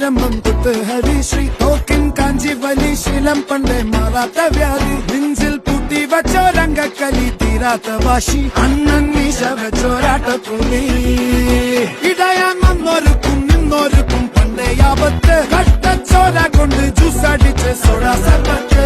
ആരംഭം കുത്ത് ഹരിശ്രീ തോക്കിൻ കാഞ്ചി വലി ശീലം പണ്ടേ മാറാത്ത വ്യാധി നെഞ്ചിൽ പൂട്ടി വച്ചോരംഗക്കലി തീരാത്ത വാശി അണ്ണൻ മീശ വെച്ചോരാട്ടപ്പുലി ഇടയാൻ വന്നോർക്കും നിന്നോർക്കും പണ്ടേ ആപത്ത് കട്ടച്ചോര കൊണ്ട് ജ്യൂസ് അടിച്ച് സോഡ സർബത്ത്